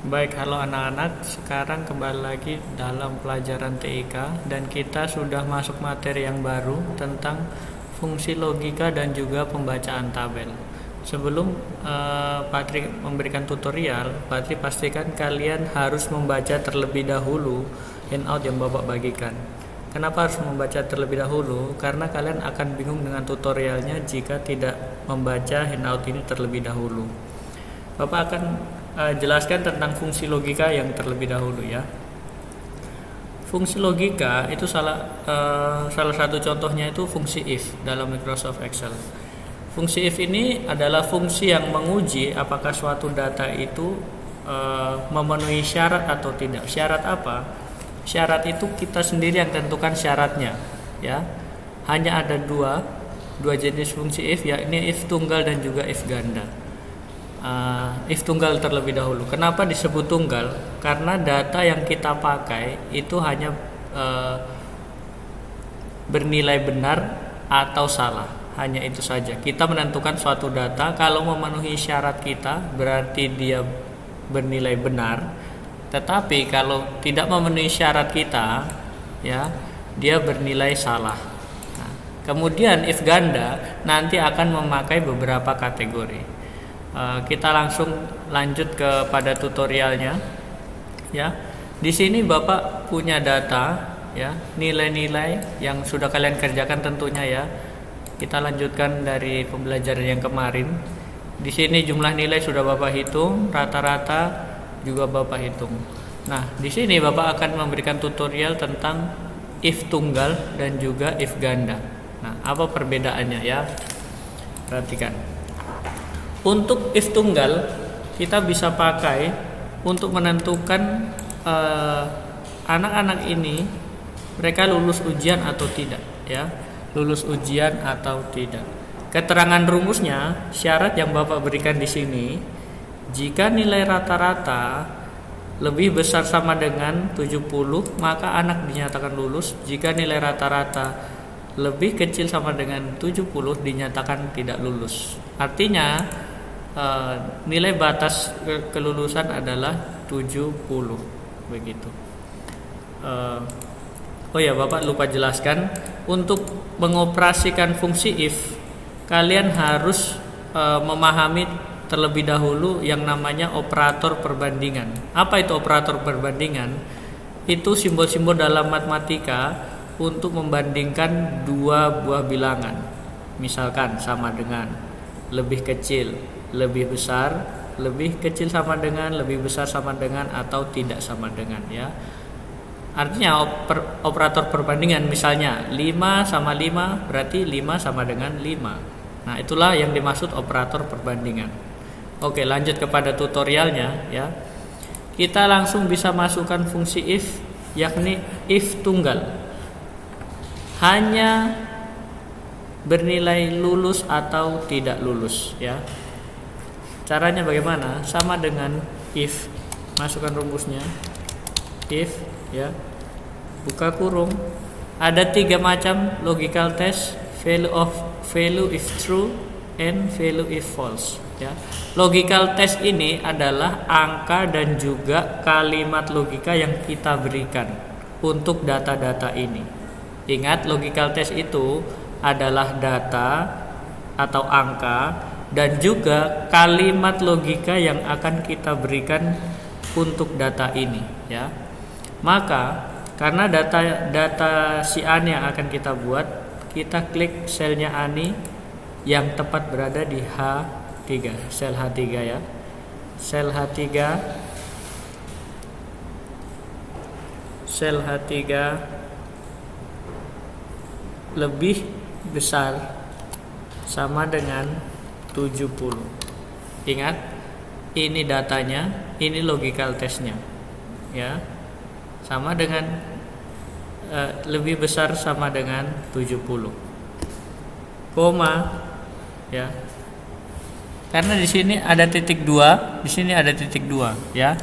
Baik, halo anak-anak. Sekarang kembali lagi dalam pelajaran TIK dan kita sudah masuk materi yang baru tentang fungsi logika dan juga pembacaan tabel. Sebelum Patri memberikan tutorial, Patri pastikan kalian harus membaca terlebih dahulu handout yang Bapak bagikan. Kenapa harus membaca terlebih dahulu? Karena kalian akan bingung dengan tutorialnya jika tidak membaca handout ini terlebih dahulu. Bapak akan jelaskan tentang fungsi logika yang terlebih dahulu ya. Fungsi logika itu salah satu contohnya itu fungsi if dalam Microsoft Excel. Fungsi if ini adalah fungsi yang menguji apakah suatu data itu memenuhi syarat atau tidak. Syarat apa? Syarat itu kita sendiri yang tentukan syaratnya ya. Hanya ada dua jenis fungsi if, yakni if tunggal dan juga if ganda. If tunggal terlebih dahulu. Kenapa disebut tunggal? Karena data yang kita pakai itu hanya bernilai benar atau salah. Hanya itu saja. Kita menentukan suatu data, kalau memenuhi syarat kita berarti dia bernilai benar. Tetapi kalau tidak memenuhi syarat kita, ya, dia bernilai salah. Nah, kemudian if ganda nanti akan memakai beberapa kategori. Kita langsung lanjut kepada tutorialnya ya. Di sini Bapak punya data ya, nilai-nilai yang sudah kalian kerjakan tentunya ya. Kita lanjutkan dari pembelajaran yang kemarin. Di sini jumlah nilai sudah Bapak hitung, rata-rata juga Bapak hitung. Nah, di sini Bapak akan memberikan tutorial tentang if tunggal dan juga if ganda. Nah, apa perbedaannya ya? Perhatikan. Untuk if tunggal kita bisa pakai untuk menentukan anak-anak ini mereka lulus ujian atau tidak ya, lulus ujian atau tidak. Keterangan rumusnya, syarat yang Bapak berikan di sini, jika nilai rata-rata lebih besar sama dengan 70 maka anak dinyatakan lulus. Jika nilai rata-rata lebih kecil sama dengan 70 dinyatakan tidak lulus. Artinya nilai batas kelulusan adalah 70 begitu. Oh ya, Bapak lupa jelaskan, untuk mengoperasikan fungsi if kalian harus memahami terlebih dahulu yang namanya operator perbandingan. Apa itu operator perbandingan? Itu simbol-simbol dalam matematika untuk membandingkan dua buah bilangan. Misalkan sama dengan, lebih kecil, lebih besar, lebih kecil sama dengan, lebih besar sama dengan, atau tidak sama dengan ya. Artinya operator perbandingan, misalnya 5 sama 5 berarti 5 sama dengan 5. Nah, itulah yang dimaksud operator perbandingan. Oke, lanjut kepada tutorialnya ya. Kita langsung bisa masukkan fungsi if, yakni if tunggal. Hanya bernilai lulus atau tidak lulus ya. Caranya bagaimana? Sama dengan if, masukkan rumusnya. If ya, buka kurung. Ada 3 macam logical test: value if true and value if false ya. Logical test ini adalah angka dan juga kalimat logika yang kita berikan untuk data-data ini. Ingat, logical test itu adalah data atau angka dan juga kalimat logika yang akan kita berikan untuk data ini ya. Maka karena data si Ani yang akan kita buat, kita klik selnya Ani yang tepat berada di H3, sel H3 ya. Sel H3 lebih besar sama dengan 70. Ingat, ini datanya, ini logical testnya ya. Sama dengan lebih besar sama dengan 70. Koma ya. Karena di sini ada titik 2, di sini ada titik 2 ya.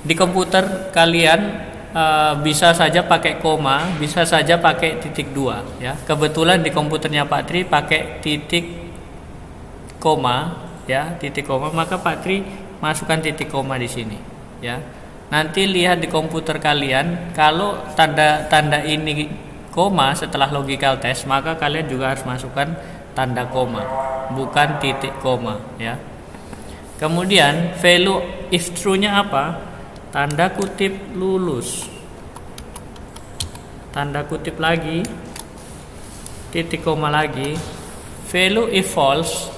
Di komputer kalian bisa saja pakai koma, bisa saja pakai titik 2 ya. Kebetulan di komputernya Pak Tri pakai titik koma ya, titik koma, maka Pak Tri masukkan titik koma di sini ya. Nanti lihat di komputer kalian, kalau tanda ini koma setelah logical test, maka kalian juga harus masukkan tanda koma, bukan titik koma, ya. Kemudian value if true-nya apa? Tanda kutip lulus, tanda kutip lagi, titik koma lagi. Value if false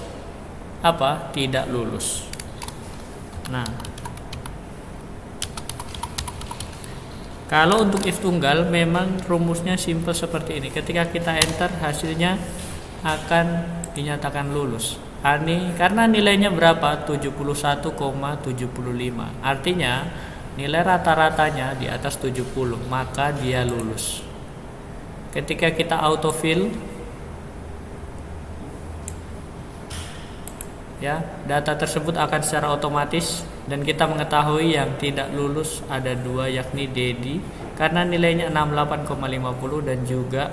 apa? Tidak lulus. Nah, kalau untuk if tunggal memang rumusnya simple seperti ini. Ketika kita enter, hasilnya akan dinyatakan lulus. Karena nilainya berapa? 71,75. Artinya nilai rata-ratanya di atas 70, maka dia lulus. Ketika kita autofill, ya, data tersebut akan secara otomatis, dan kita mengetahui yang tidak lulus ada 2, yakni Dedi karena nilainya 68,50 dan juga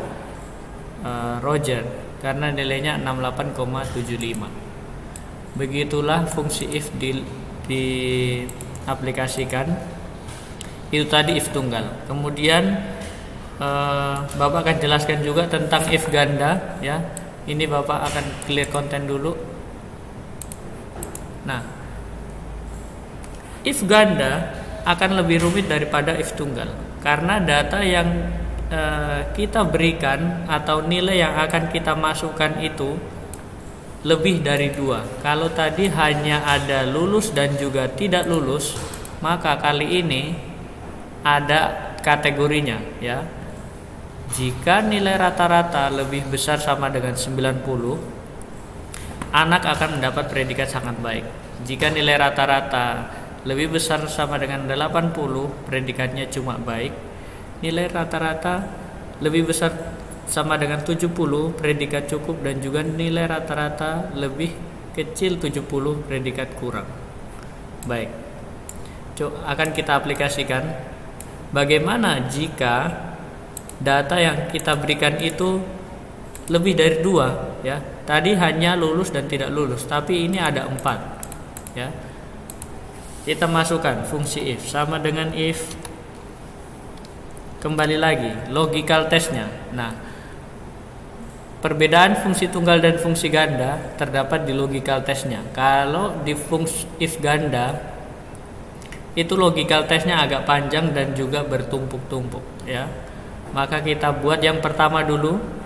Roger karena nilainya 68,75. Begitulah fungsi if diaplikasikan. Itu tadi if tunggal. Kemudian Bapak akan jelaskan juga tentang if ganda, ya. Ini Bapak akan clear konten dulu. Nah, if ganda akan lebih rumit daripada if tunggal karena data yang kita berikan atau nilai yang akan kita masukkan itu lebih dari 2. Kalau tadi hanya ada lulus dan juga tidak lulus, maka kali ini ada kategorinya, ya. Jika nilai rata-rata lebih besar sama dengan 90, anak akan mendapat predikat sangat baik. Jika nilai rata-rata lebih besar sama dengan 80, predikatnya cuma baik. Nilai rata-rata lebih besar sama dengan 70, predikat cukup, dan juga nilai rata-rata lebih kecil 70, predikat kurang baik. Akan kita aplikasikan. Bagaimana jika data yang kita berikan itu lebih dari 2, ya. Tadi hanya lulus dan tidak lulus, tapi ini ada 4, ya. Kita masukkan fungsi if sama dengan if, kembali lagi logical testnya. Nah, perbedaan fungsi tunggal dan fungsi ganda terdapat di logical testnya. Kalau di fungsi if ganda itu logical testnya agak panjang dan juga bertumpuk-tumpuk, ya. Maka kita buat yang pertama dulu.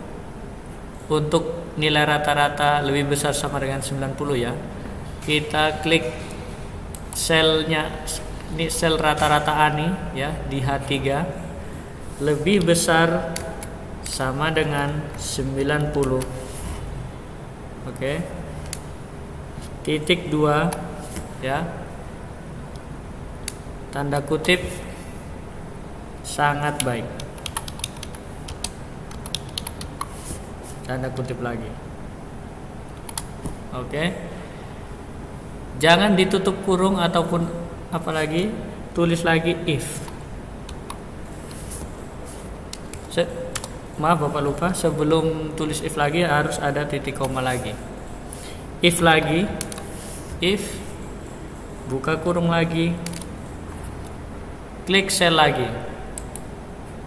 Untuk nilai rata-rata lebih besar sama dengan 90, ya. Kita klik selnya, ini sel rata-rata ANI, ya, di H3, lebih besar sama dengan 90. Oke. Titik 2, ya. Tanda kutip sangat baik. Tanda kutip lagi. Oke. Jangan ditutup kurung ataupun apalagi, tulis lagi if. Maaf Bapak lupa, sebelum tulis if lagi harus ada titik koma lagi. If lagi, if, buka kurung lagi, klik sel lagi.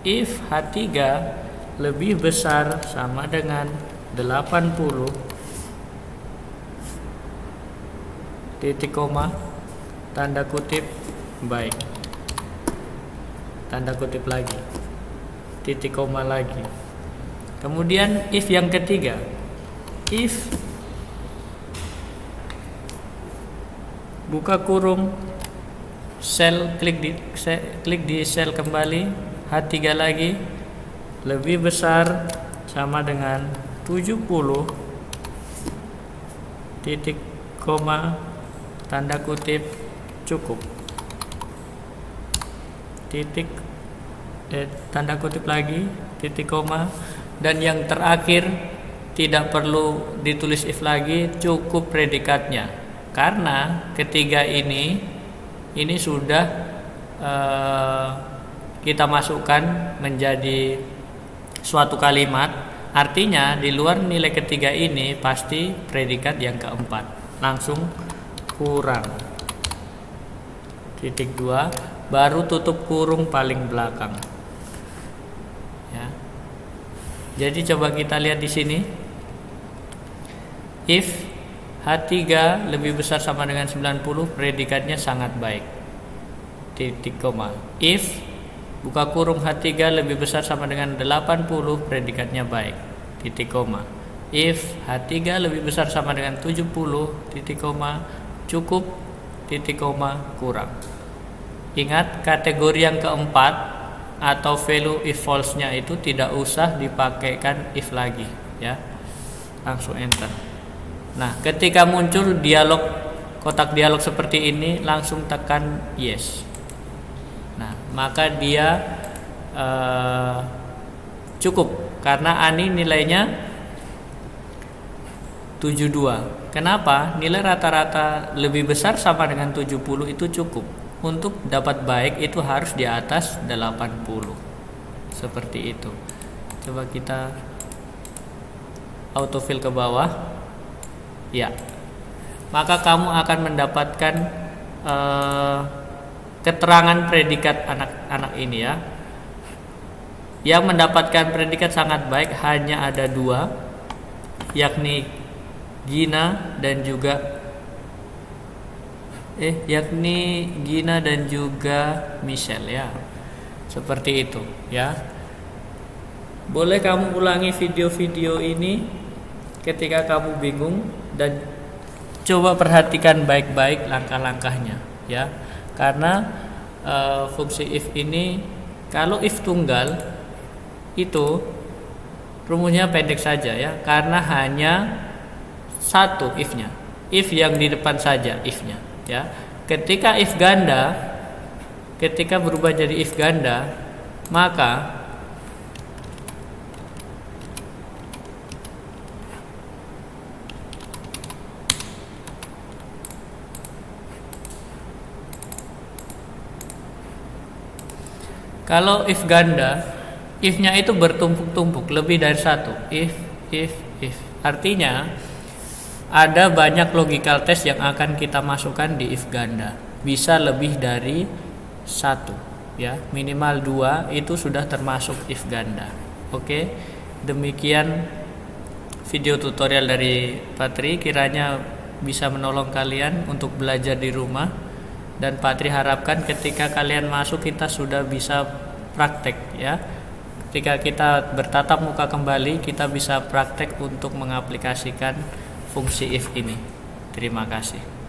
If H3 lebih besar sama dengan 80, titik koma, tanda kutip baik, tanda kutip lagi, titik koma lagi. Kemudian if yang ketiga, if, buka kurung, sel, klik di sel kembali, H3 lagi, lebih besar sama dengan 70, titik koma, tanda kutip cukup, titik tanda kutip lagi, titik koma, dan yang terakhir tidak perlu ditulis if lagi, cukup predikatnya. Karena ketiga ini sudah kita masukkan menjadi suatu kalimat, artinya di luar nilai ketiga ini pasti predikat yang keempat, langsung kurang. titik 2, baru tutup kurung paling belakang. Ya. Jadi coba kita lihat di sini. If H3 lebih besar sama dengan 90, predikatnya sangat baik. Titik koma. If buka kurung H3 lebih besar sama dengan 80, predikatnya baik. Titik koma. If H3 lebih besar sama dengan 70, titik koma, cukup, titik koma, kurang. Ingat, kategori yang keempat atau value if false-nya itu tidak usah dipakaikan if lagi, ya. Langsung enter. Nah, ketika muncul kotak dialog seperti ini, langsung tekan yes. Nah, maka dia cukup karena Ani nilainya 72. Kenapa? Nilai rata-rata lebih besar sama dengan 70 itu cukup. Untuk dapat baik itu harus di atas 80. Seperti itu. Coba kita autofill ke bawah. Ya. Maka kamu akan mendapatkan keterangan predikat anak-anak ini, ya. Yang mendapatkan predikat sangat baik hanya ada 2, yakni Gina dan juga Michelle, ya. Seperti itu, ya. Boleh kamu ulangi video-video ini ketika kamu bingung dan coba perhatikan baik-baik langkah-langkahnya, ya. Karena fungsi if ini, kalau if tunggal itu rumusnya pendek saja, ya. Karena hanya satu if-nya. If yang di depan saja if-nya, ya. Ketika if ganda, ketika berubah jadi if ganda, maka kalau if ganda, if-nya itu bertumpuk-tumpuk, lebih dari satu. If. Artinya ada banyak logical test yang akan kita masukkan di if ganda. Bisa lebih dari satu, ya. Minimal 2 itu sudah termasuk if ganda. Oke. Demikian video tutorial dari Patri, kiranya bisa menolong kalian untuk belajar di rumah. Dan Patri harapkan ketika kalian masuk kita sudah bisa praktek, ya. Ketika kita bertatap muka kembali, kita bisa praktek untuk mengaplikasikan fungsi if ini. Terima kasih.